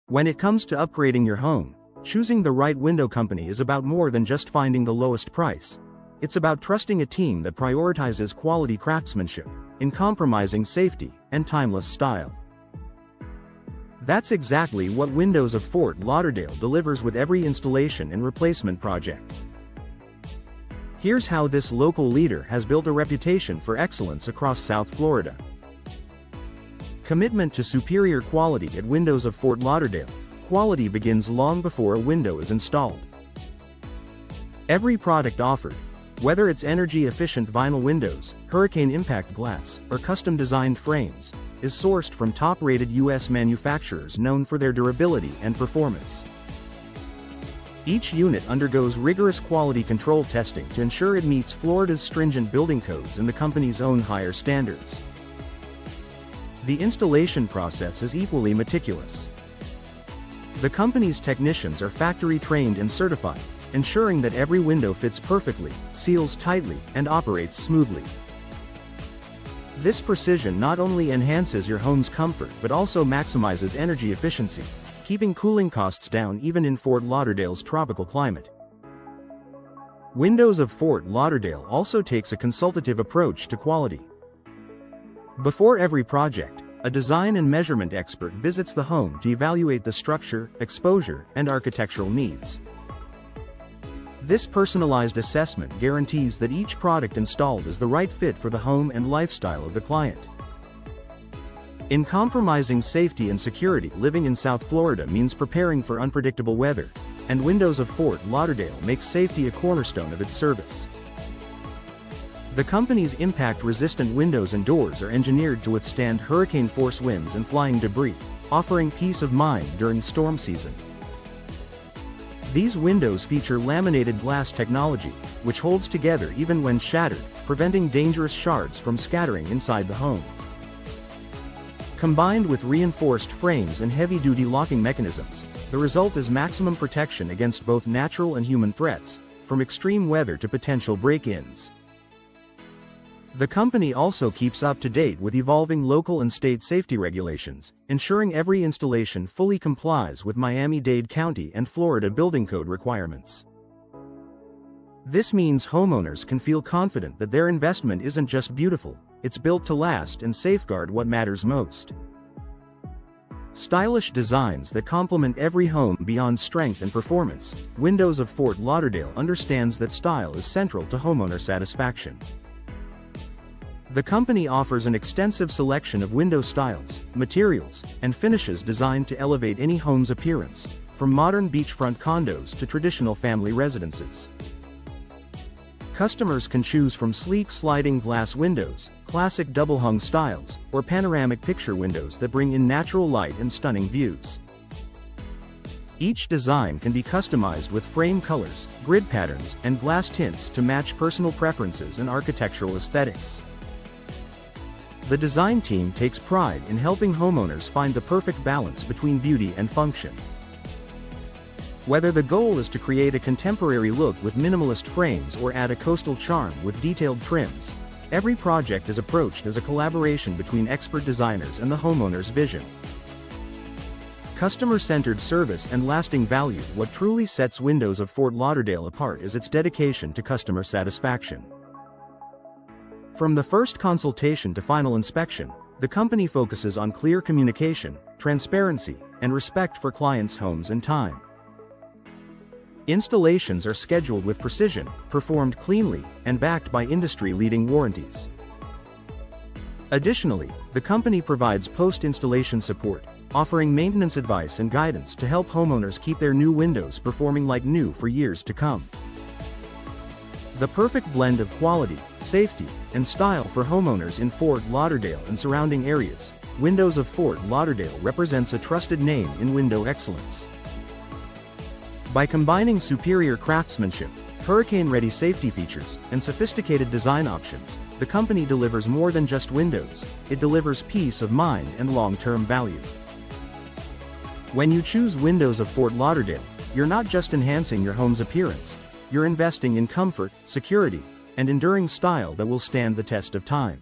When it comes to upgrading your home, choosing the right window company is about more than just finding the lowest price. It's about trusting a team that prioritizes quality craftsmanship, in compromising safety and timeless style. That's exactly what Windows of Fort Lauderdale delivers with every installation and replacement project. Here's how this local leader has built a reputation for excellence across South Florida. Commitment to superior quality at Windows of Fort Lauderdale. Quality begins long before a window is installed. Every product offered, whether it's energy-efficient vinyl windows, hurricane impact glass, or custom-designed frames, is sourced from top-rated U.S. manufacturers known for their durability and performance. Each unit undergoes rigorous quality control testing to ensure it meets Florida's stringent building codes and the company's own higher standards. The installation process is equally meticulous. The company's technicians are factory-trained and certified, ensuring that every window fits perfectly, seals tightly, and operates smoothly. This precision not only enhances your home's comfort but also maximizes energy efficiency, keeping cooling costs down even in Fort Lauderdale's tropical climate. Windows of Fort Lauderdale also takes a consultative approach to quality. Before every project, a design and measurement expert visits the home to evaluate the structure, exposure, and architectural needs. This personalized assessment guarantees that each product installed is the right fit for the home and lifestyle of the client. In compromising safety and security, living in South Florida means preparing for unpredictable weather, and Windows of Fort Lauderdale makes safety a cornerstone of its service. The company's impact-resistant windows and doors are engineered to withstand hurricane-force winds and flying debris, offering peace of mind during storm season. These windows feature laminated glass technology, which holds together even when shattered, preventing dangerous shards from scattering inside the home. Combined with reinforced frames and heavy-duty locking mechanisms, the result is maximum protection against both natural and human threats, from extreme weather to potential break-ins. The company also keeps up to date with evolving local and state safety regulations, ensuring every installation fully complies with Miami-Dade County and Florida building code requirements. This means homeowners can feel confident that their investment isn't just beautiful, it's built to last and safeguard what matters most. Stylish designs that complement every home beyond strength and performance. Windows of Fort Lauderdale understands that style is central to homeowner satisfaction. The company offers an extensive selection of window styles, materials, and finishes designed to elevate any home's appearance, from modern beachfront condos to traditional family residences. Customers can choose from sleek sliding glass windows, classic double-hung styles, or panoramic picture windows that bring in natural light and stunning views. Each design can be customized with frame colors, grid patterns, and glass tints to match personal preferences and architectural aesthetics. The design team takes pride in helping homeowners find the perfect balance between beauty and function. Whether the goal is to create a contemporary look with minimalist frames or add a coastal charm with detailed trims, every project is approached as a collaboration between expert designers and the homeowner's vision. Customer-centered service and lasting value. What truly sets Windows of Fort Lauderdale apart is its dedication to customer satisfaction. From the first consultation to final inspection, the company focuses on clear communication, transparency, and respect for clients' homes and time. Installations are scheduled with precision, performed cleanly, and backed by industry-leading warranties. Additionally, the company provides post-installation support, offering maintenance advice and guidance to help homeowners keep their new windows performing like new for years to come. The perfect blend of quality, safety, and style for homeowners in Fort Lauderdale and surrounding areas, Windows of Fort Lauderdale represents a trusted name in window excellence. By combining superior craftsmanship, hurricane-ready safety features, and sophisticated design options, the company delivers more than just windows, it delivers peace of mind and long-term value. When you choose Windows of Fort Lauderdale, you're not just enhancing your home's appearance, you're investing in comfort, security, and enduring style that will stand the test of time.